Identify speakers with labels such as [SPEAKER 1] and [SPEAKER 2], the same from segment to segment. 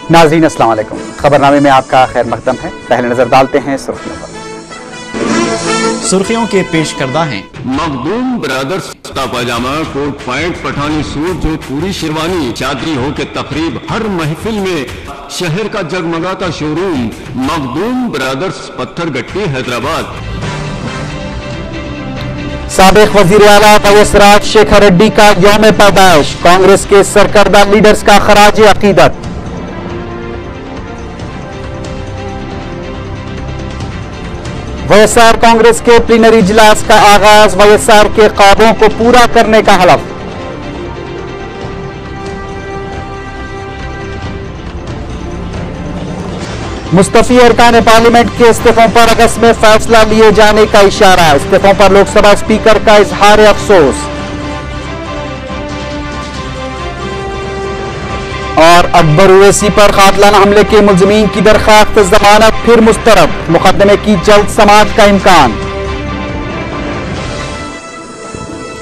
[SPEAKER 1] नाज़रीन अस्सलाम वालेकुम। खबरनामे में आपका खैर मकदम है। पहले नजर डालते हैं सुर्खियों पर।
[SPEAKER 2] सुर्खियों के पेश करदा हैं
[SPEAKER 3] मखदूम ब्रदर्स का पाजामा, कोट पैंट, पठानी सूट, जो पूरी शेरवानी, चादरी हो के तकरीब, हर महफिल में शहर का जगमगाता शोरूम मखदूम ब्रदर्स, पत्थरगट्टी, हैदराबाद।
[SPEAKER 1] साबिक वजीर आला वैएस राजशेखर रेड्डी का यौम पैदाइश, कांग्रेस के सरकर्दा लीडर्स का खराज अकीदत। वाईएसआर कांग्रेस के प्लीनरी इजलास का आगाज, वाईएसआर के ख्वाबों को पूरा करने का हलफ। मुस्तफी अरकान पार्लियामेंट के इस्तीफों पर अगस्त में फैसला लिए जाने का इशारा, इस्तीफों पर लोकसभा स्पीकर का इजहार अफसोस। और अकबर ओवैसी पर कातिलाना हमले के मुल्जिमीन की दरखास्त जमानत फिर मुस्तरद, मुकदमे की जल्द समाअत का इम्कान।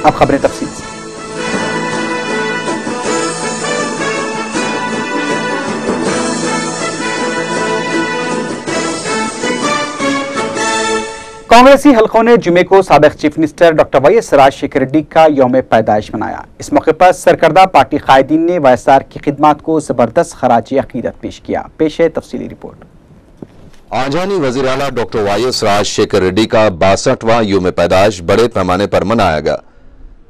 [SPEAKER 1] अब खबरें तफसील से। कांग्रेसी हलकों ने जुमे को साबिक chief minister doctor Y S Rajasekhara Reddy का यौम पैदाइश मनाया। इस मौके पर सरकर्दा पार्टी कायदीन ने वाईएसआर की खिदमत को जबरदस्त खराज अकीदत पेश किया। पेश है तफसीली रिपोर्ट।
[SPEAKER 4] आजानी वजीर आला डॉक्टर वैएस राजशेखर रेड्डी का 62वां यौम पैदाइश बड़े पैमाने पर मनाया गया।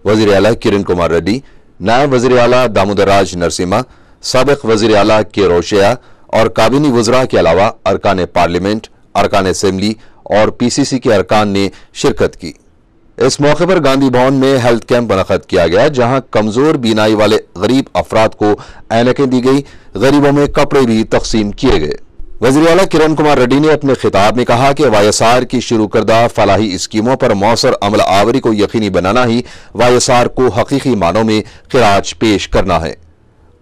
[SPEAKER 4] वजीर आला किरण कुमार रेड्डी, नायब वजीर आला दामोदर राज नरसिम्हा, साबिक वजीर आला के रोशिया और काबीनी वज़रा के अलावा अरकान पार्लियामेंट, अरकान असेंबली और पीसीसी के अरकान ने शिरकत की। इस मौके पर गांधी भवन में हेल्थ कैंप मुनक़द किया गया, जहां कमजोर बीनाई वाले गरीब अफराद को ऐनकें दी गई, गरीबों में कपड़े भी तकसीम किए गए। वज़ीर आला किरण कुमार रेड्डी ने अपने खिताब में कहा कि वाईएसआर की शुरू करदा फलाही स्कीमों पर मौसर अमल आवरी को यकीनी बनाना ही वाईएसआर को हकीकी मानों में खिराज पेश करना है।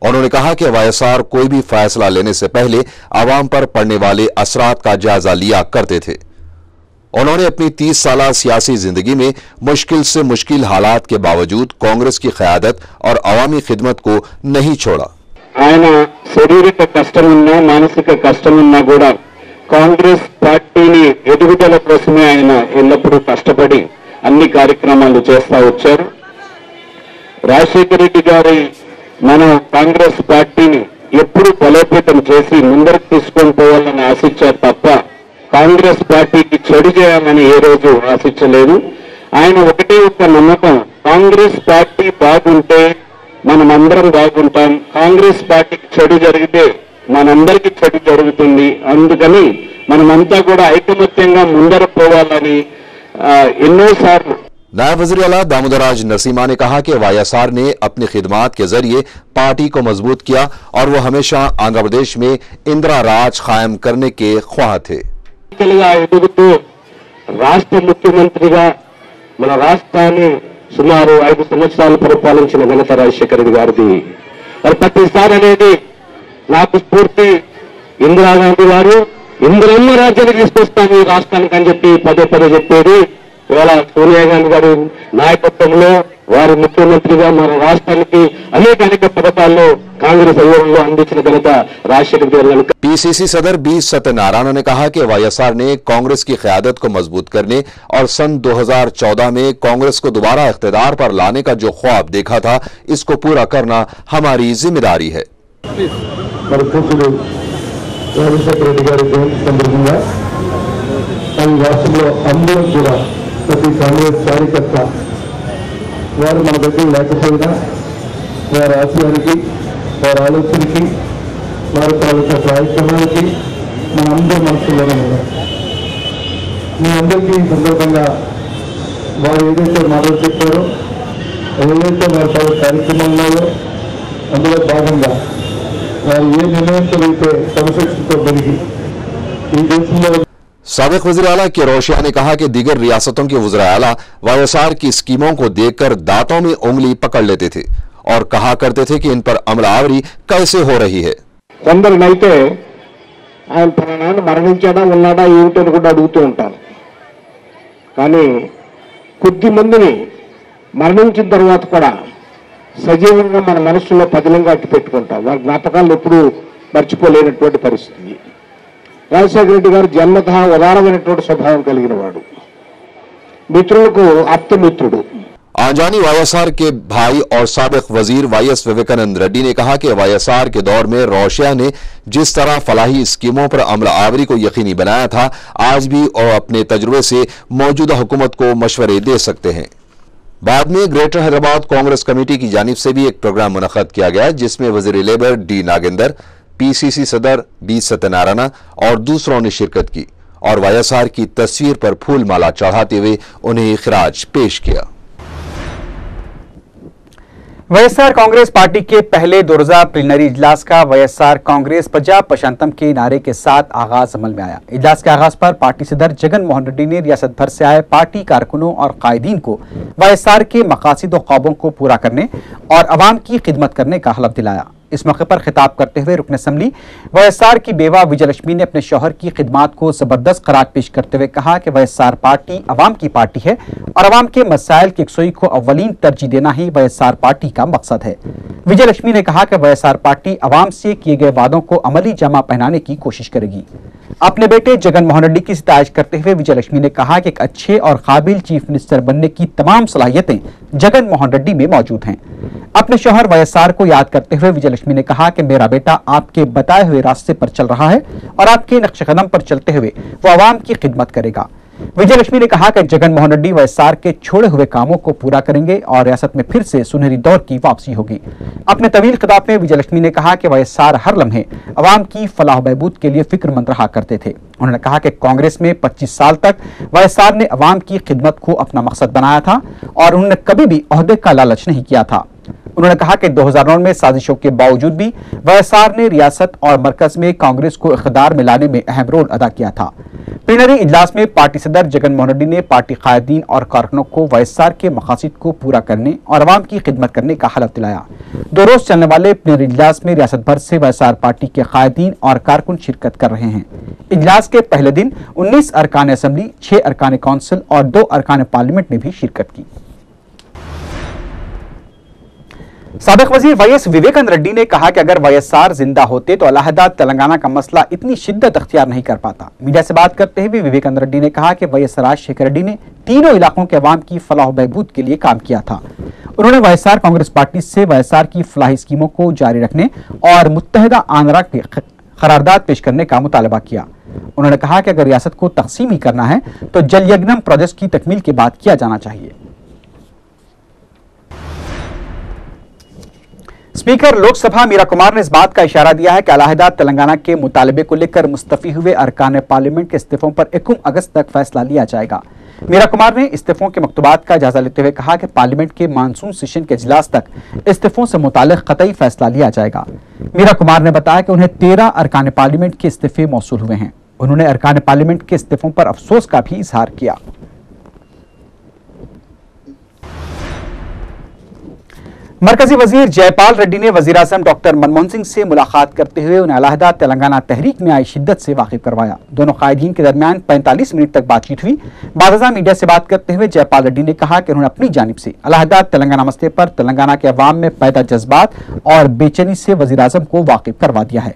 [SPEAKER 4] उन्होंने कहा कि वाईएसआर कोई भी फैसला लेने से पहले आवाम पर पड़ने वाले असरात का जायजा लिया करते थे। उन्होंने अपनी 30 साला सियासी जिंदगी में मुश्किल से मुश्किल हालात के बावजूद कांग्रेस की क़यादत और अवामी खिदमत को नहीं छोड़ा।
[SPEAKER 5] ఆయన శారీరక కష్టం ఉన్నా మానసిక కష్టం ఉన్నా కూడా కాంగ్రెస్ పార్టీని ఎదుగుదల కోసమే ఆయన ఎల్లప్పుడూ కష్టపడి అన్ని కార్యక్రమాలు చేస్తా వచ్చారు. రాజశేఖర రెడ్డి గారి మన కాంగ్రెస్ పార్టీని ఎప్పుడు బలోపేతం చేసి ముందరకు తీసుకొని పోవాలని ఆశించారు తప్ప కాంగ్రెస్ పార్టీకి చెడు చేయాలని ఏ రోజు ఆశించలేదు. ఆయన ఒకటే ఒక నమ్మకం, కాంగ్రెస్ పార్టీ బాగుంటే మనమందరం బాగుంటాం, కాంగ్రెస్ పార్టీకి చెడు జరిగితే మనందరికీ చెడు జరుగుతుంది, అందుకని మనమంతా కూడా ఐకమత్యంగా ముందర పోవాలని ఎన్నోసార్లు।
[SPEAKER 4] नायब वज़ीर आला दामोदर राज नरसिम्हा ने कहा कि वाईएसआर ने अपनी खिदमात के जरिए पार्टी को मजबूत किया और वो हमेशा आंध्र प्रदेश में इंदिरा राज कायम करने के ख्वाह थे।
[SPEAKER 5] ఎదుగుతూ రాష్ట్ర ముఖ్యమంత్రిగా మన రాష్ట్రాన్ని సుమారు 5 సంవత్సరాలు పరిపాలించిన ఘనత రాజశేఖర రెడ్డి గారిది. మరి ప్రతిసారి అనేది నాకు స్ఫూర్తి ఇందిరాగాంధీ గారు ఇందిరమ్మ రాజ్యాన్ని తీసుకొస్తాను ఈ రాష్ట్రానికి అని చెప్పి పదే పదే చెప్పేది. ఇవాళ సోనియా గాంధీ గారి నాయకత్వంలో వారి ముఖ్యమంత్రిగా మన రాష్ట్రానికి అనేక పథకాల్లో कांग्रेस अंदिंచిన ఘనత राजशेखर रेड्डी।
[SPEAKER 4] पीसीसी सदर बी सत्यनारायण ने कहा कि वाईएसआर ने कांग्रेस की क़यादत को मजबूत करने और सन 2014 में कांग्रेस को दोबारा इख्तिदार पर लाने का जो ख्वाब देखा था, इसको पूरा करना हमारी जिम्मेदारी है।
[SPEAKER 6] రాజశేఖర రెడ్డి గారి జయంతి సందర్భంగా ఈ రాష్ట్రంలో అందరూ కూడా ప్రతి కాంగ్రెస్ కార్యకర్త వారు మన దగ్గర లేకపోయినా వారి ఆశయానికి వారి ఆలోచనకి వారి తాలూకా కార్యక్రమాలకి మనందరూ మనసులోనే ఉన్నాం. మీ అందరికీ ఈ సందర్భంగా వారు ఏదైతే మాటలు చెప్పారో ఏదైతే వారి తాలూకా కార్యక్రమాలు ఉన్నాయో అందులో భాగంగా వారు ఏ నిర్ణయంతో అయితే క్రమశిక్షణతో పెరిగి ఈ దేశంలో।
[SPEAKER 4] साबिक वज़ीर आला के रोशिया ने कहा कि दीगर रियासतों के वज़ीर आला वाईएसआर की स्कीमों को देखकर दांतों में उंगली पकड़ लेते थे और कहा करते थे कि इन पर अमलावरी कैसे हो रही है।
[SPEAKER 5] కొందరినైతే ఆయన ప్రాణాన్ని మరణించాడా ఉన్నాడా ఏమిటని కూడా అడుగుతూ ఉంటారు. కానీ కొద్ది మందిని మరణించిన తర్వాత కూడా సజీవంగా మన మనసులో పదిలంగా అట్టి పెట్టుకుంటాం. వారి జ్ఞాపకాలను ఎప్పుడు మర్చిపోలేనటువంటి పరిస్థితి. రాజశేఖర రెడ్డి గారు జన్మతః ఉదారమైనటువంటి స్వభావం కలిగిన వాడు, మిత్రులకు ఆప్తమిత్రుడు.
[SPEAKER 4] आजानी वाईएसआर के भाई और साबिक वजीर वाईएस विवेकानंद रेड्डी ने कहा कि वाईएसआर के दौर में रोशिया ने जिस तरह फलाही स्कीमों पर अमल आवरी को यकीनी बनाया था, आज भी और अपने तजुर्बे से मौजूदा हुकूमत को मशवरे दे सकते हैं। बाद में ग्रेटर हैदराबाद कांग्रेस कमेटी की जानिब से भी एक प्रोग्राम मुनक्कद किया गया, जिसमें वजीर लेबर डी नागेंदर, पीसीसी सदर बी सत्यनारायण और दूसरों ने शिरकत की और वाईएसआर की तस्वीर पर फूल माला चढ़ाते हुए उन्हें खिराज पेश किया।
[SPEAKER 1] वाईएसआर कांग्रेस पार्टी के पहले दो रोजा प्लीनरी इजलास का वाईएसआर कांग्रेस प्रजा प्रशांतम के नारे के साथ आगाज अमल में आया। इजलास के आगाज पर पार्टी सदर जगन मोहन रेड्डी ने रियासत भर से आए पार्टी कारकुनों और कायदीन को वाईएसआर के मकासद और ख्वाबों को पूरा करने और अवाम की खिदमत करने का हलफ दिलाया। इस मौके पर खिताब करते हुए रुकन असम्बली वाईएसआर की बेवा विजयलक्ष्मी ने अपने शौहर की खिदमात को जबरदस्त करार पेश करते हुए कहा कि वाईएसआर पार्टी अवाम की पार्टी है और अवाम के मसाइल की यकसुई को अव्वलीन तरजीह देना ही वाईएसआर पार्टी का मकसद है। विजयलक्ष्मी ने कहा कि वाईएसआर पार्टी अवाम से किए गए वादों को अमली जामा पहनाने की कोशिश करेगी। अपने बेटे जगन मोहन रेड्डी की सितारिश करते हुए विजयलक्ष्मी ने कहा कि एक अच्छे और काबिल चीफ मिनिस्टर बनने की तमाम सलाहियतें जगन मोहन रेड्डी में मौजूद हैं। अपने शौहर वाईएसआर को याद करते हुए विजयलक्ष्मी ने कहा कि मेरा बेटा आपके बताए हुए रास्ते पर चल रहा है और आपके नक्शे कदम पर चलते हुए वो अवाम की खिदमत करेगा। विजयलक्ष्मी ने कहा कि जगन मोहन रेड्डी वाईएसआर के छोड़े हुए कामों को पूरा करेंगे और रियासत में फिर से सुनहरी दौर की वापसी होगी। अपने तवील खिताब में विजयलक्ष्मी ने कहा कि वाईएसआर हर लम्हे अवाम की फलाह बहबूद के लिए फिक्रमंद रहा करते थे। उन्होंने कहा कि कांग्रेस में 25 साल तक वाईएसआर ने अवाम की खिदमत को अपना मकसद बनाया था और उन्होंने कभी भी ओहदे का लालच नहीं किया था। उन्होंने कहा कि 2009 में साजिशों के बावजूद भी वाईएसआर ने रियासत और मरकज में कांग्रेस को इख्तियार में लाने में अहम रोल अदा किया था। प्लीनरी इजलास में पार्टी सदर जगन मोहन रेड्डी ने पार्टी कायदीन और कारकुनों को वाईएसआर के मकासद को पूरा करने और अवाम की खिदमत करने का हलफ दिलाया। 2 रोज चलने वाले प्लीनरी इजलास में रियासत भर से वाईएसआर पार्टी के कायदीन और कारकुन शिरकत कर रहे हैं। इजलास के पहले दिन 19 अरकान असम्बली, 6 अरकान कौंसिल और 2 अरकान पार्लियामेंट ने भी शिरकत की। साबिक वजीर वाईएस विवेकानंद रेड्डी ने कहा कि अगर वाईएसआर जिंदा होते तो अलहदा तेलंगाना का मसला इतनी शिद्दत अख्तियार नहीं कर पाता। मीडिया से बात करते हुए विवेकानंद रेड्डी ने कहा कि वाईएस राजशेखर रेड्डी ने तीनों इलाकों के अवाम की फलाह बहबूद के लिए काम किया था। उन्होंने वाईएसआर कांग्रेस पार्टी से वाईएसआर की फलाही स्कीमों को जारी रखने और मुत्तहिदा आंध्रा के करारदाद पेश करने का मुतालबा किया। उन्होंने कहा कि अगर रियासत को तकसीम ही करना है तो जलयज्ञम प्रोजेक्ट की तकमील के बाद किया जाना चाहिए। स्पीकर लोकसभा मीरा कुमार ने इस बात का इशारा दिया है कि अलहदा तेलंगाना के मुतालबे को लेकर मुस्तफी हुए अरकान पार्लियामेंट के इस्तीफों पर 21 अगस्त तक फैसला लिया जाएगा। मीरा कुमार ने इस्तीफों के मकतूबात का जायजा लेते हुए कहा कि पार्लियामेंट के मानसून सेशन के इजलास तक इस्तीफों से मुताल्लिक कतई फैसला लिया जाएगा। मीरा कुमार ने बताया कि उन्हें 13 अरकान पार्लियामेंट के इस्तीफे मौसूल हुए हैं। उन्होंने अरकान पार्लियामेंट के इस्तीफों पर अफसोस का भी इजहार किया। मरकजी वजीर जयपाल रेड्डी ने वजीर आजम डॉक्टर मनमोहन सिंह से मुलाकात करते हुए उन्हें अलहदा तेलंगाना तहरीक में आई शिद्दत से वाकिफ करवाया। दोनों कायदीन के दरमियान 45 मिनट तक बातचीत हुई। बादशाह मीडिया से बात करते हुए जयपाल रेड्डी ने कहा कि उन्होंने अपनी जानिब से अलहदा तेलंगाना मसले पर तेलंगाना के अवाम में पैदा जज्बात और बेचैनी से वजीर आजम को वाकिफ करवा दिया है।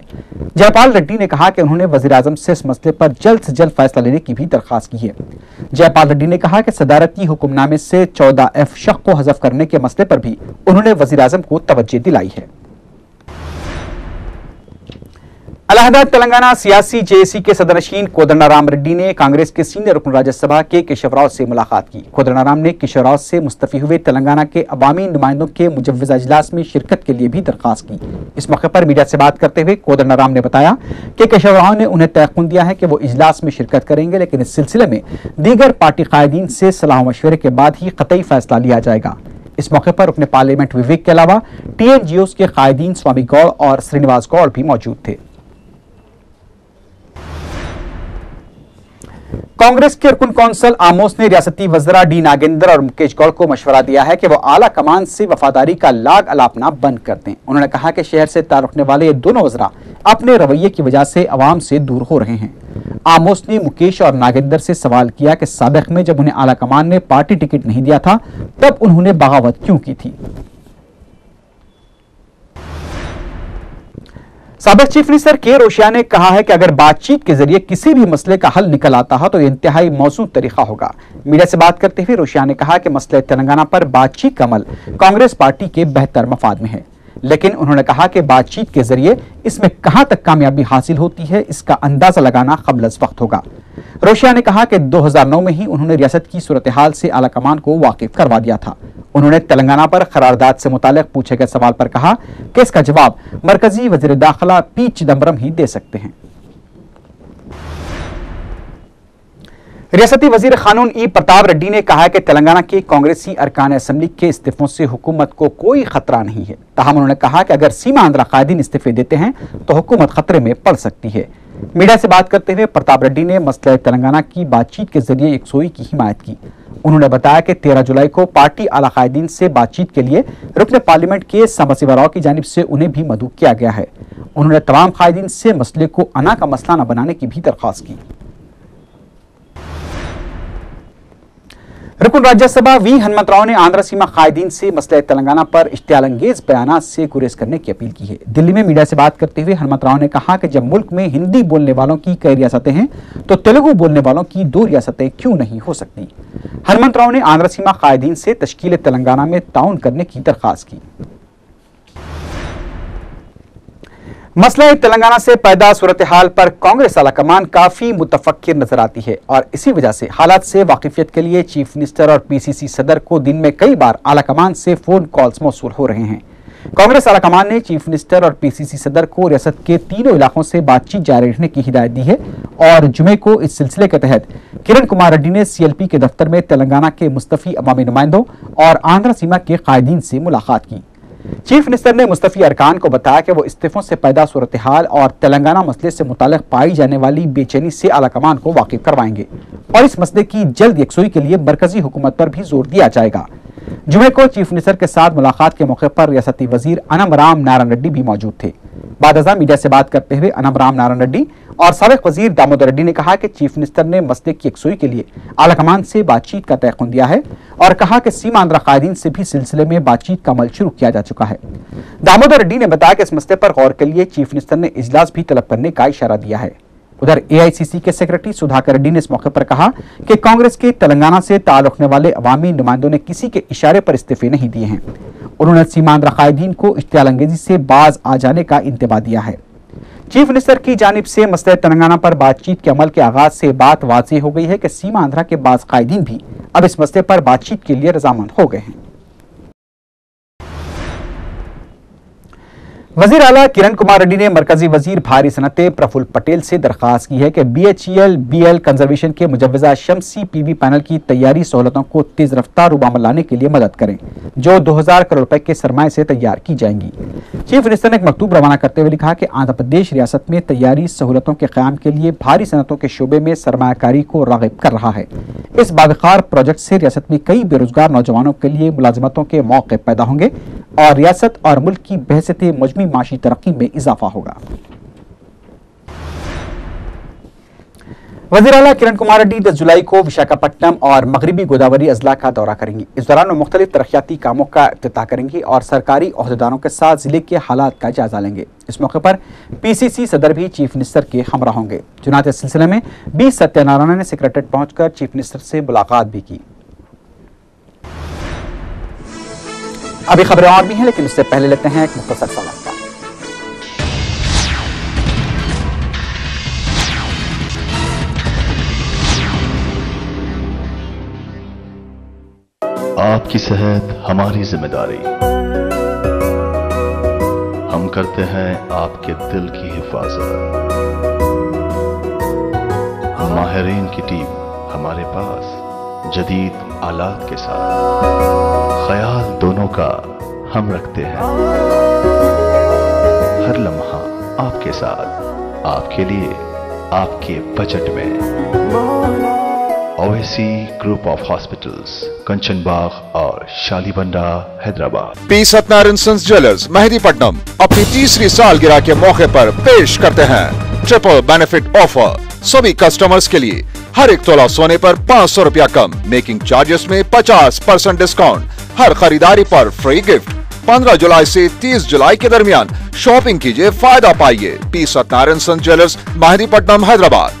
[SPEAKER 1] जयपाल रेड्डी ने कहा कि उन्होंने वजीर आजम से इस मसले पर जल्द से जल्द फैसला लेने की भी दरख्वास्त की है। जयपाल रेड्डी ने कहा कि सदारती हुक्मनामे से 14F शक को हज़फ करने के मसले पर भी उन्होंने वजीर आजम को तवज्जो दिलाई है। अलहदा तेलंगाना सियासी जेएसी के सदरनशीन कोदंडाराम रेड्डी ने कांग्रेस के सीनियर रुकन राज्यसभा के केशवराव से मुलाकात की। कोदंडाराम ने केशवराव से मुस्तफी हुए तेलंगाना के अवामी नुमाइंदों के मुजव्वज़ा इजलास में शिरकत के लिए भी दरख्वास्त की। इस मौके पर मीडिया से बात करते हुए कोदंडाराम ने बताया कि केशवराव ने उन्हें तयक़ुन दिया है कि वो इजलास में शिरकत करेंगे, लेकिन इस सिलसिले में दीगर पार्टी कायदीन से सलाह मशवरे के बाद ही कतई फैसला लिया जाएगा। इस मौके पर अपने पार्लियामेंट विवेक के अलावा TNGOs के कायदीन स्वामी गौड़ और श्रीनिवास गौड़ भी मौजूद थे। कांग्रेस के रुकन कौंसल आमोस ने रियासती वज़रा डी नागेंद्र और मुकेश गौड़ को मशवरा दिया है कि वो आला कमान से वफादारी का लाग अलापना बंद कर दें। उन्होंने कहा कि शहर से ताल्लुक़ रखने वाले ये दोनों वज़रा अपने रवैये की वजह से अवाम से दूर हो रहे हैं। आमोस ने मुकेश और नागेंद्र से सवाल किया कि साबिक़ में जब उन्हें आला कमान ने पार्टी टिकट नहीं दिया था तब उन्होंने बगावत क्यों की थी। साबिक चीफ मिनिस्टर के रोशिया ने कहा है कि अगर बातचीत के जरिए किसी भी मसले का हल निकल आता है तो यह इंतहाई मौजूद तरीका होगा। मीडिया से बात करते हुए रोशिया ने कहा कि मसले तेलंगाना पर बातचीत का अमल कांग्रेस पार्टी के बेहतर मफाद में है, लेकिन उन्होंने कहा कि बातचीत के जरिए इसमें कहां तक कामयाबी हासिल होती है इसका अंदाजा लगाना क़ब्ल वक्त होगा। रोशिया ने कहा कि 2009 में ही उन्होंने रियासत की सूरत हाल से आला कमान को वाकिफ करवा दिया था। उन्होंने तेलंगाना पर करारदाद से मुतालिक पूछे गए सवाल पर कहा कि इसका जवाब मरकजी वजीर दाखिला पी चिदम्बरम ही दे सकते हैं। रियासती वजीर कानून ई प्रताप रेड्डी ने कहा कि तेलंगाना के कांग्रेसी अरकान असम्बली के इस्तीफों से हुकूमत को कोई खतरा नहीं है। ताहम उन्होंने कहा कि अगर सीमा आंध्रा कायदीन इस्तीफे देते हैं तो हुकूमत खतरे में पड़ सकती है। मीडिया से बात करते हुए प्रताप रेड्डी ने मसले तेलंगाना की बातचीत के जरिए यकसोई की हिमायत की। उन्होंने बताया कि 13 जुलाई को पार्टी आला कायदीन से बातचीत के लिए रुकन पार्लियामेंट के समसिवराव की जानिब से उन्हें भी मदऊ किया गया है। उन्होंने तमाम कायदीन से मसले को अना का मसला न बनाने की भी दरख्वास्त की। रुकन राज्यसभा वी हनुमंतराव ने आंध्र सीमा कायदीन से मसले तेलंगाना पर इश्तियालंगेज बयानात से गुरेज करने की अपील की है। दिल्ली में मीडिया से बात करते हुए हनुमंतराव ने कहा कि जब मुल्क में हिंदी बोलने वालों की कई रियासतें हैं तो तेलुगु बोलने वालों की 2 रियासतें क्यों नहीं हो सकती। हनुमंतराव ने आंध्र सीमा कायदीन से तश्कील तेलंगाना में ताउन करने की दरख्वास्त की। मसला तेलंगाना से पैदा सूरत हाल पर कांग्रेस आलाकमान काफी मुतफक्किर नजर आती है और इसी वजह से हालात से वाकिफियत के लिए चीफ मिनिस्टर और पीसीसी सदर को दिन में कई बार आलाकमान से फोन कॉल्स मौसूल हो रहे हैं। कांग्रेस आलाकमान ने चीफ मिनिस्टर और पीसीसी सदर को रियासत के तीनों इलाकों से बातचीत जारी रखने की हिदायत दी है और जुमे को इस सिलसिले के तहत किरण कुमार रेड्डी ने सीएलपी के दफ्तर में तेलंगाना के मुस्तफी अवामी नुमाइंदों और आंध्र सीमा के कायदीन से मुलाकात की। चीफ मिनिस्टर ने मुस्तफी अरकान को बताया कि वो इस्तीफों से पैदा सूरत हाल और तेलंगाना मसले से मुताल्लिक पाई जाने वाली बेचैनी से आलाकमान को वाकिफ करवाएंगे और इस मसले की जल्द यकसुई के लिए मरकजी हुकूमत पर भी जोर दिया जाएगा। जुमे को चीफ मिनिस्टर के साथ मुलाकात के मौके पर रियासती वजीर अनम राम नारायण रेड्डी भी मौजूद थे। बाद अज़ां मीडिया से बात करते हुए अनम राम नारायण रेड्डी और साबिक वजीर दामोदर रेड्डी ने कहा कि चीफ मिनिस्टर ने मसले की यकसुई के लिए आलाकमान से बातचीत का तयक़ुन दिया है और कहा कि सीमा आंध्रा कायदीन से भी सिलसिले में बातचीत का अमल शुरू किया जा चुका है। दामोदर रेड्डी ने बताया कि इस मसले पर गौर के लिए चीफ मिनिस्टर ने इजलास भी तलब करने का इशारा दिया है। उधर एआईसीसी के सेक्रेटरी सुधाकर रेड्डी ने इस मौके पर कहा कि कांग्रेस के तेलंगाना से ताल्लुक रखने वाले अवामी नुमाइंदों ने किसी के इशारे पर इस्तीफे नहीं दिए हैं। उन्होंने सीमा आंध्रा कायदीन को इश्तियालंगेजी से बाज आ जाने का इंतबा दिया है। चीफ मिनिस्टर की जानिब से मसले तेलंगाना पर बातचीत के अमल के आगाज से बात वाज़ेह हो गई है कि सीमा आंध्रा के बाज़ कायदीन भी अब इस मसले पर बातचीत के लिए रजामंद हो गए हैं। वजीर आला किरण कुमार रेड्डी ने मरकजी वजीर भारी सनतें प्रफुल्ल पटेल से दरख्वास्त की है कि बीएचईएल बीएल कंजर्वेशन के मुजव्वजा शमसी पीवी पैनल की तैयारी सहूलतों को तेज रफ्तार रूबामल लाने के लिए मदद करें जो 2000 करोड़ रुपए के सरमाए से तैयार की जाएंगी। चीफ मिनिस्टर ने एक मकतूब रवाना करते हुए लिखा कि आंध्र प्रदेश रियासत में तैयारी सहूलतों के क़याम के लिए भारी सनतों के शोबे में सरमायाकारी को राग़िब कर रहा है। इस बावकार प्रोजेक्ट से रियासत में कई बेरोजगार नौजवानों के लिए मुलाजमतों के मौके पैदा होंगे और रियासत और मुल्क की बहसत मजमूई माशी तरक्की में इजाफा होगा। वज़ीर आला किरण कुमार रेड्डी 10 जुलाई को विशाखापट्टनम और मगरबी गोदावरी अजला का दौरा करेंगी। इस दौरान वो मुख्तलिफ तरक्याती कामों का इफ्तिताह करेंगी और सरकारी ओहदेदारों के साथ जिले के हालात का जायजा लेंगे। इस मौके पर पीसीसी सदर भी चीफ मिनिस्टर के हमरा होंगे। चुनांचे इस सिलसिले में बी सत्यनारायण ने सेक्रेटरीट पहुंचकर चीफ मिनिस्टर से मुलाकात भी की। अभी खबरें और भी हैं, लेकिन उससे पहले लेते हैं एक मुख्तसर सा वक्फा।
[SPEAKER 7] आपकी सेहत हमारी जिम्मेदारी। हम करते हैं आपके दिल की हिफाजत। माहिरीन की टीम हमारे पास जदीद आलात के साथ ख्याल दोनों का हम रखते हैं। हर लम्हा आपके साथ, आपके लिए, आपके बजट में। Owaisi group of hospitals, Kanchan Bagh और Shalibanda, Hyderabad.
[SPEAKER 8] P Satyanarayana sons jewellers, Mehdipatnam अपनी तीसरी सालगिरह के मौके पर पेश करते हैं ट्रिपल बेनिफिट ऑफर। सभी कस्टमर्स के लिए हर एक तोला सोने पर 500 रुपया कम, मेकिंग चार्जेस में 50% डिस्काउंट, हर खरीदारी पर फ्री गिफ्ट। 15 जुलाई से 30 जुलाई के दरमियान शॉपिंग कीजिए, फायदा पाइए। पी सत्यनारायण सन ज्वेलर्स, मेहदीपट्टनम, हैदराबाद।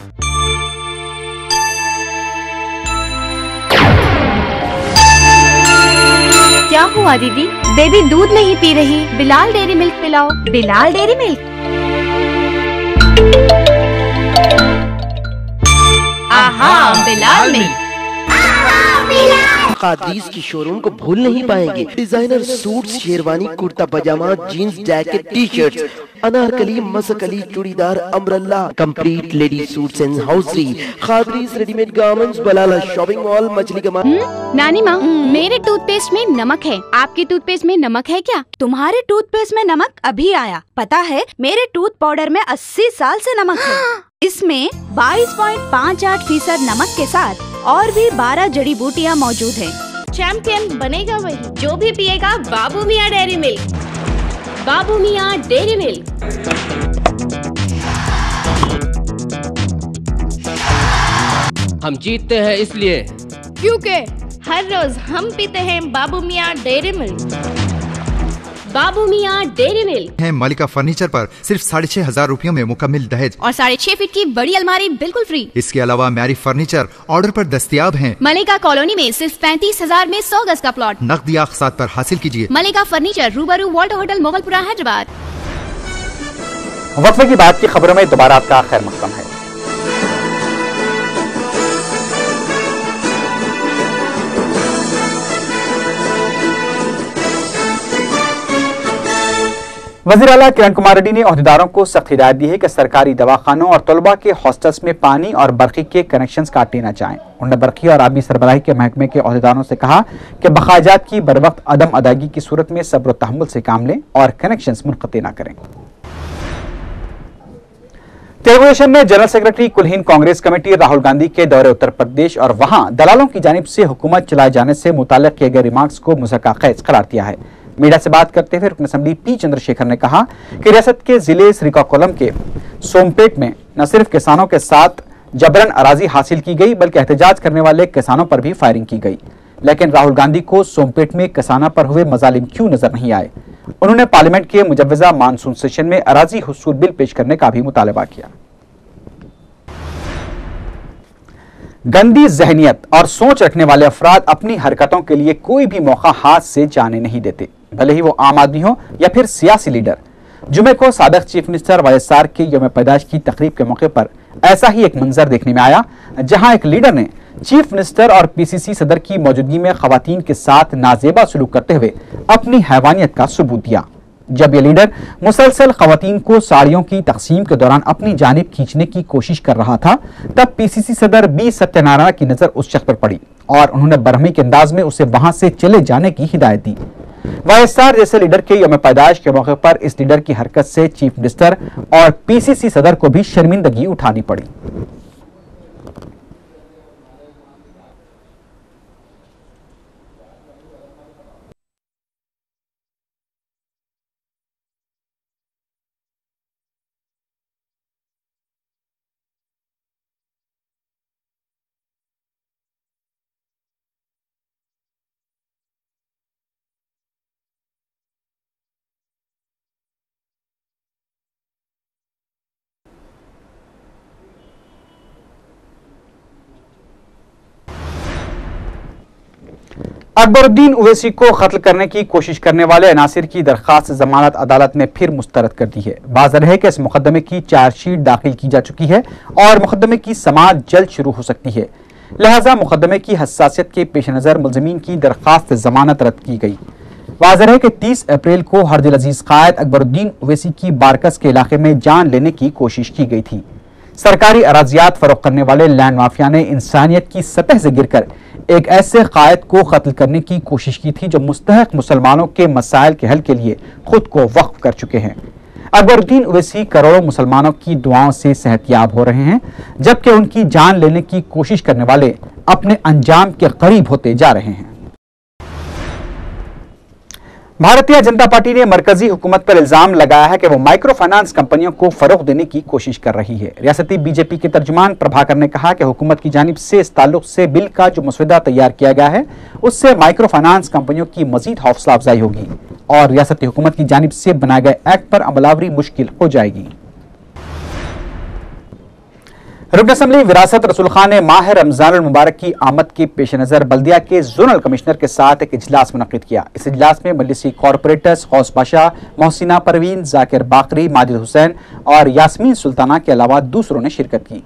[SPEAKER 9] क्या हुआ दीदी? बेबी दूध नहीं पी रही। बिलाल डेयरी मिल्क पिलाओ। Bilal dairy milk. आहा, बिलाल मिल्क।
[SPEAKER 10] कादीस की शोरूम को भूल नहीं पाएंगे। Designer suits, sherwani, kurta pyjama, jeans, jacket, T shirt, anarkali, masakali, churidar, umbrella, complete lady suits and hosiery, खादरीज readymade garments, Balala shopping mall, मछली का
[SPEAKER 9] नानी माँ, मेरे टूथपेस्ट में नमक है। आपके टूथपेस्ट में नमक है क्या?
[SPEAKER 11] तुम्हारे टूथपेस्ट में नमक अभी आया। पता है, मेरे टूथ पाउडर में 80 साल से नमक है। इसमें 22.58% नमक के साथ और भी 12 जड़ी बूटियाँ मौजूद हैं।
[SPEAKER 9] चैंपियन बनेगा वही जो भी पिएगा बाबू मियाँ डेयरी मिल्क। बाबू मियाँ डेयरी मिल्क।
[SPEAKER 12] हम जीतते हैं इसलिए
[SPEAKER 9] क्योंकि हर रोज हम पीते हैं बाबू मियाँ डेयरी मिल्क। बाबू मियाँ डेयरी मिल्क
[SPEAKER 13] है। मलिका फर्नीचर पर सिर्फ 6,500 रुपयों में मुकम्मल दहेज
[SPEAKER 9] और 6.5 फीट की बड़ी अलमारी बिल्कुल फ्री।
[SPEAKER 13] इसके अलावा मैरी फर्नीचर ऑर्डर पर दस्तयाब हैं।
[SPEAKER 9] मलिका कॉलोनी में सिर्फ 35,000 में 100 गज का प्लॉट।
[SPEAKER 13] नकदी अक़सात पर हासिल कीजिए।
[SPEAKER 9] मलिका फर्नीचर, रूबरू वॉल्टर होटल, मोगलपुरा, हैदराबाद।
[SPEAKER 1] वक्फे की बात की खबरों में दोबारा आपका खैर मक़दम है। वज़ीर आला किरण कुमार रेड्डी ने ओहदेदारों को सख्त हिदायत दी है कि सरकारी दवाखानों और तलबा के हॉस्टल्स में पानी और बरक़ी के कनेक्शंस काटे न जाएं। उन्होंने बरक़ी और आबी सरबराही के महकमे के ओहदेदारों से कहा कि बकायाजात की बरवक्त अदम अदायगी की सूरत में सब्र और तहम्मुल से काम लें और कनेक्शंस मुनक़ती न करें। तेलुगु देशम में जनरल सेक्रेटरी कुलहीन कांग्रेस कमेटी राहुल गांधी के दौरे उत्तर प्रदेश और वहां दलालों की जानिब से हुकूमत चलाए जाने से मुताल्लिक़ किए गए रिमार्क्स को मुज़क्का-ख़ैज़ करार दिया है। मीडिया से बात करते हुए रुकन असेंबली पी चंद्रशेखर ने कहा कि रियासत के जिले श्रीकाकुलम के सोमपेट में न सिर्फ किसानों के साथ जबरन अराजी हासिल की गई बल्कि एहतजाज करने वाले किसानों पर भी फायरिंग की गई। लेकिन राहुल गांधी को सोमपेट में किसानों पर हुए मजालिम क्यों नजर नहीं आए? उन्होंने पार्लियामेंट के मुजव्वजा मानसून सेशन में अराजी हुसूल बिल पेश करने का भी मुतालबा किया। गंदी जहनियत और सोच रखने वाले अफराद अपनी हरकतों के लिए कोई भी मौका हाथ से जाने नहीं देते, भले ही वो आम आदमी हो या फिर सियासी लीडर। जुमे को साबिक चीफ मिनिस्टर वाईएसआर के यौम पैदाइश की तकरीब के मौके पर ऐसा ही एक मंजर देखने में आया, जहां एक लीडर ने चीफ मिनिस्टर और पीसीसी सदर की मौजूदगी में खवातीन के साथ नाजेबा सलूक करते हुए अपनी हैवानियत का सबूत दिया। जब यह लीडर मुसलसल खवातीन को साड़ियों की तकसीम के दौरान अपनी जानिब खींचने की कोशिश कर रहा था, तब पीसीसी सदर बी सत्यनारायण की नजर उस शख्स पर पड़ी और उन्होंने बरहमी के अंदाज में उसे वहां से चले जाने की हिदायत दी। वाईएसआर जैसे लीडर के यौम पैदाइश के मौके पर इस लीडर की हरकत से चीफ मिनिस्टर और पीसीसी सदर को भी शर्मिंदगी उठानी पड़ी। अकबरुद्दीन ओवैसी को कत्ल करने की कोशिश करने वाले अनासिर की दरखास्त जमानत अदालत ने फिर मुस्तरद कर दी है। वाज़ेह है कि इस मुकदमे की चार्जशीट दाखिल की जा चुकी है और मुकदमे की समाअत जल्द शुरू हो सकती है, लिहाजा मुकदमे की हसासियत के पेश नज़र मुलज़िमीन की दरखास्त जमानत रद्द की गई। वाज़ेह है कि 30 अप्रैल को हरदिल अजीज कायद अकबरुद्दीन ओवैसी की बारकस के इलाके में जान लेने की कोशिश की गई थी। सरकारी अराजियात फरोख्त करने वाले लैंड माफिया ने इंसानियत की सतह से गिरकर एक ऐसे कायद को कत्ल करने की कोशिश की थी जो मुस्तहक मुसलमानों के मसाइल के हल के लिए खुद को वक्फ कर चुके हैं। अकबरुद्दीन ओवैसी करोड़ों मुसलमानों की दुआओं से सेहतयाब हो रहे हैं, जबकि उनकी जान लेने की कोशिश करने वाले अपने अंजाम के करीब होते जा रहे हैं। भारतीय जनता पार्टी ने मरकजी हुकूमत पर इल्जाम लगाया है कि वो माइक्रो फाइनेंस कंपनियों को फरोग देने की कोशिश कर रही है। रियासती बीजेपी के तर्जुमान प्रभाकर ने कहा कि हुकूमत की जानिब से इस ताल्लुक से बिल का जो मसौदा तैयार किया गया है, उससे माइक्रो फाइनेंस कंपनियों की मजीद हौसला अफजाई होगी। और रियासती हुकूमत की जानिब से बनाए गए एक्ट पर अमलावरी मुश्किल हो जाएगी। रुकन असम्बली विरासत रसूल खान ने माह रमजान मुबारक की आमद के पेश नज़र बल्दिया के जोनल कमिश्नर के साथ एक इजलास मुनक्किद किया। इस इजलास में मजलिसी कॉरपोरेटर्स गौस बाशा, मोहसिना परवीन, जाकिर बाकरी, माजिद हुसैन और यास्मीन सुल्ताना के अलावा दूसरों ने शिरकत की।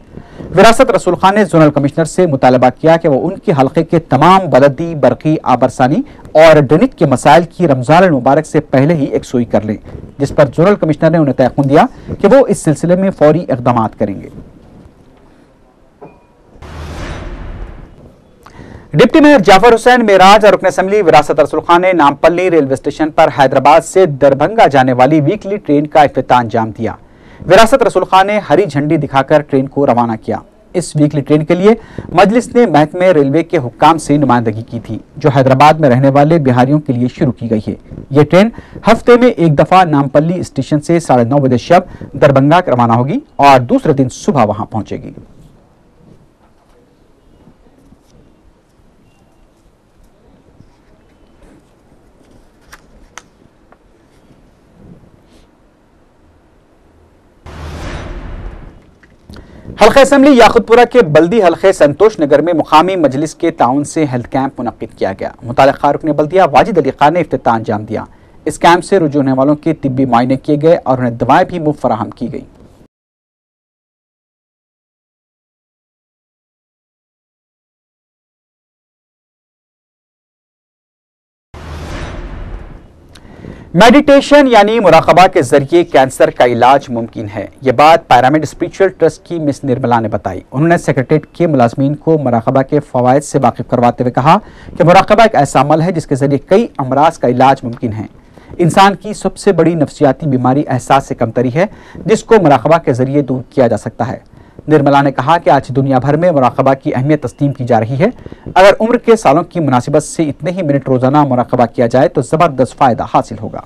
[SPEAKER 1] विरासत रसूल खान ने जोनल कमिश्नर से मुतालबा किया कि वो उनके हल्के के तमाम बलदी, बरकी, आबरसानी और ड्रेनेज के मसाइल की रमजान मुबारक से पहले ही एकसुई कर लें, जिस पर जोनल कमिश्नर ने उन्हें तयक़ुन दिया कि वो इस सिलसिले में फौरी इक़दाम करेंगे। डिप्टी मेयर जाफर हुसैन मेराज और रुकन असम्बली विरासत रसूल खान ने नामपल्ली रेलवे स्टेशन पर हैदराबाद से दरभंगा जाने वाली वीकली ट्रेन का इफ्तिताह अंजाम दिया। विरासत रसूल खान ने हरी झंडी दिखाकर ट्रेन को रवाना किया। इस वीकली ट्रेन के लिए मजलिस ने महकमे रेलवे के हुक्काम से नुमाइंदगी की थी, जो हैदराबाद में रहने वाले बिहारियों के लिए शुरू की गई है। ये ट्रेन हफ्ते में एक दफा नामपल्ली स्टेशन से 9:30 बजे शब दरभंगा रवाना होगी और दूसरे दिन सुबह वहां पहुंचेगी। हल्का असम्बली याकुतपुरा के बल्दी हल्के संतोष नगर में मुकामी मजलिस के ताउन से हेल्थ कैंप मुनक्किद किया गया। मुतालिका रुकन बल्दिया वाजिद अली खान ने इफ्तिताह अंजाम दिया। इस कैंप से रुजू होने वालों के तिब्बी मुआयने किए गए और उन्हें दवाएं भी मुफ्त फराहम की गई। मेडिटेशन यानी मुराकबा के जरिए कैंसर का इलाज मुमकिन है। ये बात पिरामिड स्पिरिचुअल ट्रस्ट की मिस निर्मला ने बताई। उन्होंने सेक्रेटरीट के मुलाजमीन को मुराकबा के फवायद से वाकिफ करवाते हुए कहा कि मुराकबा एक ऐसा अमल है जिसके जरिए कई अमराज का इलाज मुमकिन है। इंसान की सबसे बड़ी नफ्सियाती बीमारी एहसास से कमतरी है, जिसको मुराकबा के जरिए दूर किया जा सकता है। निर्मला ने कहा कि आज दुनिया भर में मुराकबा की अहमियत तस्लीम की जा रही है। अगर उम्र के सालों की मुनासिबत से इतने ही मिनट रोजाना मुराकबा किया जाए तो जबरदस्त फायदा हासिल होगा।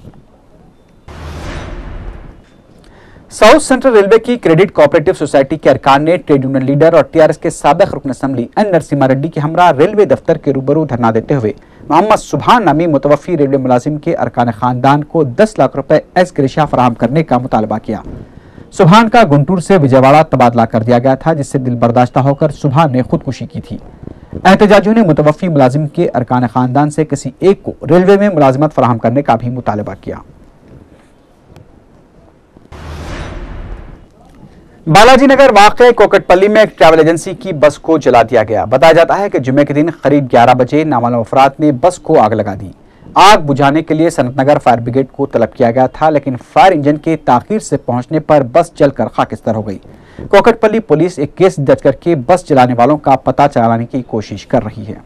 [SPEAKER 1] साउथ सेंट्रल रेलवे की क्रेडिट कोऑपरेटिव सोसाइटी के अरकान ने ट्रेड यूनियन लीडर और टीआरएस के साबिक रुकन असम्बली एन नरसिम्हा रेड्डी के हमरा रेलवे दफ्तर के रूबरू धरना देते हुए मोहम्मद सुभान नामी मुतवफ़ी रेलवे मुलाजिम के अरकान खानदान को 10 लाख रुपए एज ग्रेशा फराहम करने का मुतालबा किया। सुभान का गुंटूर से विजयवाड़ा तबादला कर दिया गया था, जिससे दिल बर्दाश्त होकर सुभान ने खुदकुशी की थी। एहतजाजियों ने मुतवफ़ी मुलाजिम के अरकान खानदान से किसी एक को रेलवे में मुलाजमत फराहम करने का भी मुतालबा किया। बालाजी नगर वाक़े कोकटपल्ली में एक ट्रैवल एजेंसी की बस को जला दिया गया। बताया जाता है कि जुमे के दिन करीब 11 बजे नामालूम अफराद ने बस को आग लगा दी। आग बुझाने के लिए सनतनगर फायर ब्रिगेड को तलब किया गया था, लेकिन फायर इंजन के ताखीर से पहुंचने पर बस जलकर खाकिस्तान हो गई। कोकटपल्ली पुलिस एक केस दर्ज करके बस जलाने वालों का पता चलाने की कोशिश कर रही है।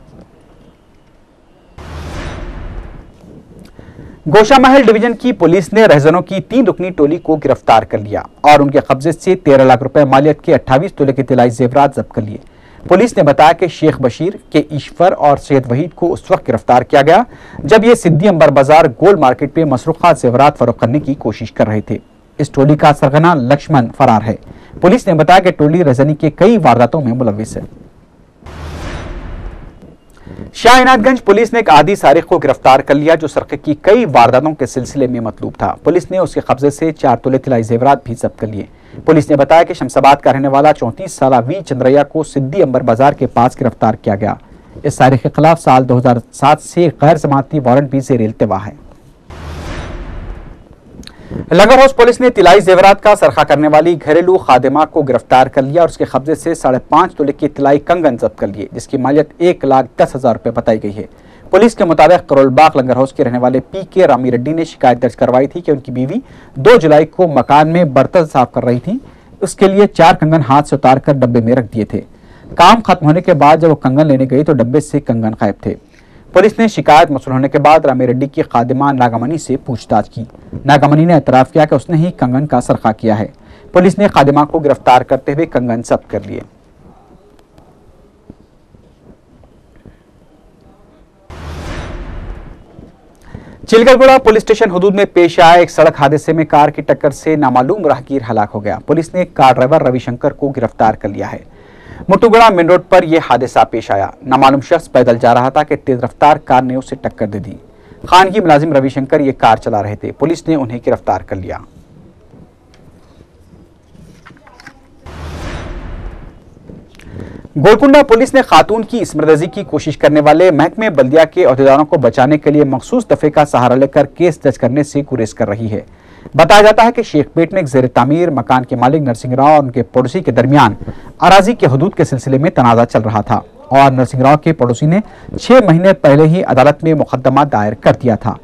[SPEAKER 1] गोशामहल डिवीजन की पुलिस ने रहजनों की 3 रुकनी टोली को गिरफ्तार कर लिया और उनके कब्जे से 13 लाख रुपए मालियत के 28 तोले के तिलाई जेवरात जब्त कर लिए। पुलिस ने बताया कि शेख बशीर के ईश्वर और सैयद वहीद को उस वक्त गिरफ्तार किया गया जब ये सिद्दी अंबर बाजार गोल्ड मार्केट में मसरूखा जेवरात फरोख्त करने की कोशिश कर रहे थे। इस टोली का सरगना लक्ष्मण फरार है। पुलिस ने बताया कि टोली रहजनी के कई वारदातों में मुलविस है। शाहनाथगंज पुलिस ने एक आदी सारिक को गिरफ्तार कर लिया जो सरके की कई वारदातों के सिलसिले में मतलूब था। पुलिस ने उसके कब्जे से 4 तोले तिलाई जेवरात भी जब्त कर लिए। पुलिस ने बताया कि शमशाबाद का रहने वाला 34 साला वी चंद्रैया को सिद्दी अंबर बाजार के पास गिरफ्तार किया गया। इस सारिक के खिलाफ साल 2007 से गैर जमानती वारंट भी ज़ेर इल्तिवा है। लंगर हाउस पुलिस ने तिलाई जेवरात का सरखा करने वाली घरेलू खादिमा को गिरफ्तार कर लिया और उसके कब्जे से 5.5 तोले की तिलाई कंगन जब्त कर लिए, जिसकी मालियत 1,10,000 रुपए बताई गई है। पुलिस के मुताबिक करोलबाग लंगर हाउस के रहने वाले पीके रामी रेड्डी ने शिकायत दर्ज करवाई थी कि उनकी बीवी 2 जुलाई को मकान में बर्तन साफ कर रही थी। उसके लिए 4 कंगन हाथ से उतार कर डब्बे में रख दिए थे। काम खत्म होने के बाद जब वो कंगन लेने गई तो डब्बे से कंगन गायब थे। पुलिस ने शिकायत मौसूल होने के बाद रामी रेड्डी की खादिमा नागामनी से पूछताछ की। नागामनी ने एतराफ किया कि उसने ही कंगन का सरखा किया है। पुलिस ने खादिमा को गिरफ्तार करते हुए कंगन जब्त कर लिए। चिलकलगुड़ा पुलिस स्टेशन हुदूद में पेश आए एक सड़क हादसे में कार की टक्कर से नामालूम राहगीर हलाक हो गया। पुलिस ने कार ड्राइवर रविशंकर को गिरफ्तार कर लिया है। मुटुगड़ा मेन रोड पर यह हादसा पेश आया। नामालूम शख्स पैदल जा रहा था कि तेज रफ्तार कार ने उसे टक्कर दे दी। खानगी मुलाजिम रविशंकर ये कार चला रहे थे। पुलिस ने उन्हें गिरफ्तार कर लिया। गोलकुंडा पुलिस ने खातून की इस्मतरेजी की कोशिश करने वाले महकमे बल्दिया के अहदेदारों को बचाने के लिए मखसूस दफे का सहारा लेकर केस दर्ज करने से गुरेज कर रही है। बताया जाता है कि शेखपेट में एक जेर तामीर मकान के मालिक नरसिंह राव और उनके पड़ोसी के दरमियान अराजी के हदूद के सिलसिले में तनाजा चल रहा था और नरसिंह राव के पड़ोसी ने 6 महीने पहले ही अदालत में मुकदमा दायर कर दिया था।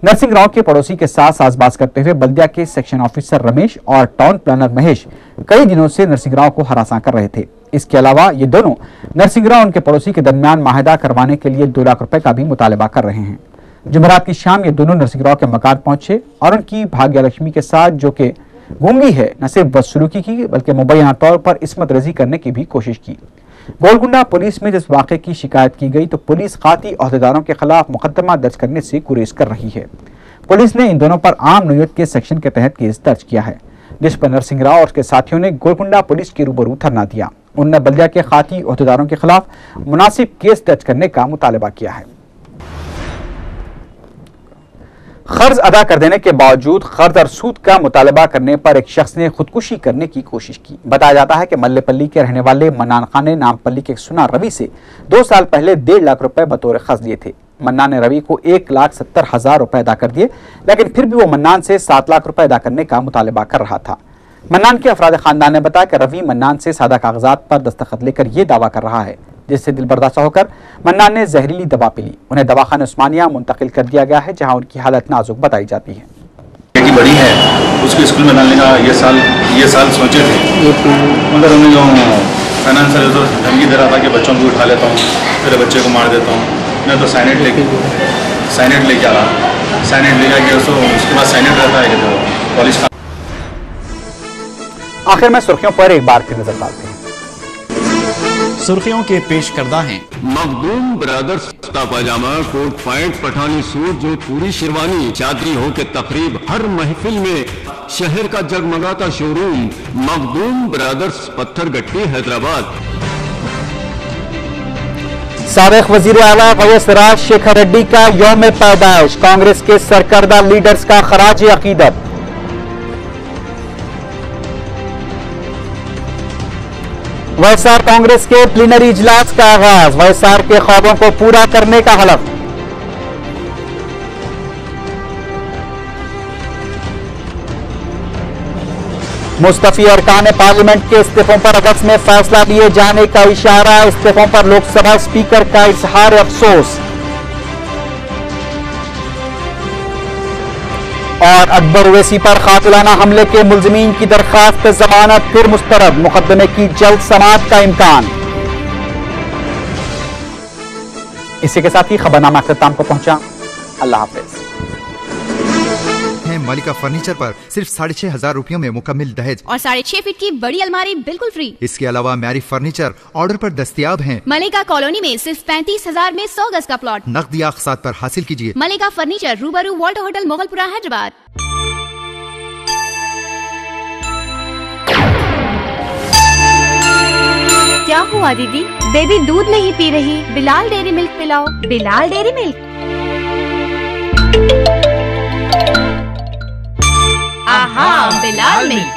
[SPEAKER 1] नरसिंह राव के पड़ोसी के साथ साजबाज करते हुए बल्दिया के सेक्शन ऑफिसर रमेश और टाउन प्लानर महेश कई दिनों से नरसिंह राव को हरासा कर रहे थे। इसके अलावा ये दोनों नरसिंह राव उनके पड़ोसी के दरमियान माहिदा करवाने के लिए 2 लाख रुपए का भी मुतालबा कर रहे हैं। जुमेरात की शाम ये दोनों नरसिंह राव के मकान पहुंचे और उनकी भाग्य लक्ष्मी के साथ, जो कि गूंगी है, न सिर्फ बदसलूकी की बल्कि मुबैना तौर पर इस्मत रेजी करने की भी कोशिश की। गोलकुंडा पुलिस में जिस वाक़े की शिकायत की गई तो पुलिस खाती अहदेदारों के खिलाफ मुकदमा दर्ज करने से गुरेज कर रही है। पुलिस ने इन दोनों पर आम नोयत के सेक्शन के तहत केस दर्ज किया है, जिस पर नरसिंह राव और उसके साथियों ने गोलकुंडा पुलिस के रूबरू धरना दिया। उन्होंने बल्दिया के खाती अहदेदारों के खिलाफ मुनासिब केस दर्ज करने का मुतालबा किया है। कर्ज अदा कर देने के बावजूद कर्ज और सूद का मुतालबा करने पर एक शख्स ने खुदकुशी करने की कोशिश की। बताया जाता है कि मल्लेपल्ली के रहने वाले मन्नान खान ने नामपल्ली के सुना रवि से 2 साल पहले 1.5 लाख रुपए बतौर कर्ज लिए थे। मन्नान ने रवि को 1,70,000 रुपए अदा कर दिए, लेकिन फिर भी वो मन्नान से 7 लाख रुपए अदा करने का मुतालबा कर रहा था। मन्नान के अफराद खानदान ने बताया कि रवि मन्नान से सादा कागजात पर दस्तखत लेकर ये दावा कर रहा है, जिससे दिल बर्दाश्त होकर मन्नान ने जहरीली दवा पी ली। उन्हें दवाखाना उस्मानिया मुंतकिल कर दिया गया है, जहां उनकी हालत नाजुक बताई जाती है।
[SPEAKER 14] बेटी बड़ी है, उसको स्कूल में डालने का ये साल सोचे थे, मगर हमने जो फाइनेंशियल तो धमकी दे रहा था कि बच्चों को उठा लेता हूँ, तेरे बच्चे को मार देता हूँ। मैं तो साइनेट लेके आ रहा, साइनेट ले जाके उसके बाद साइनेट रहता है जो पॉलिश का।
[SPEAKER 1] आखिर में सुर्खियों पर एक बार फिर नजर डालते हैं।
[SPEAKER 2] सुर्खियों के पेश करदा हैं
[SPEAKER 3] मखदूम ब्रदर्स कुर्ता पाजामा, कोट पैंट, पठानी सूट, जो पूरी शेरवानी, चादरी हो के तकरीब, हर महफिल में शहर का जगमगाता शोरूम मखदूम ब्रदर्स, पत्थरगट्टी, हैदराबाद।
[SPEAKER 1] साबिक वजीर आला वैएस राजशेखर रेड्डी का यौम पैदाइश, कांग्रेस के सरकर्दा लीडर्स का खराज अकीदत। वैएसआर कांग्रेस के प्लीनरी इजलास का आगाज, वैएसआर के ख्वाबों को पूरा करने का हलफ। मुस्तफी अरकान पार्लियामेंट के इस्तीफों पर अगस्त में फैसला लिए जाने का इशारा, इस्तीफों पर लोकसभा स्पीकर का इजहार अफसोस। और अकबर ओवैसी पर कातिलाना हमले के मुल्जिमीन की दरखास्त जमानत फिर मुस्तरद, मुकदमे की जल्द समाअत का इम्कान। इसी के साथ ही खबरनामा अख्ताम को पहुंचा। अल्लाह हाफिज।
[SPEAKER 13] मलिका फर्नीचर पर सिर्फ 6,500 रुपयों में मुकम्मिल दहेज
[SPEAKER 9] और 6.5 फीट की बड़ी अलमारी बिल्कुल फ्री।
[SPEAKER 13] इसके अलावा म्यारी फर्नीचर ऑर्डर पर दस्तयाब हैं।
[SPEAKER 9] मलिका कॉलोनी में सिर्फ 35,000 में 100 गज का प्लॉट
[SPEAKER 13] नकदी अक़सात पर हासिल कीजिए।
[SPEAKER 9] मलिका फर्नीचर, रूबरू वॉल्टर होटल, मोगलपुरा, हैदराबाद। क्या हुआ दीदी? बेबी दूध नहीं पी रही, बिलाल डेयरी मिल्क पिलाओ। Bilal dairy milk? आहा, बिलाल मिल्क।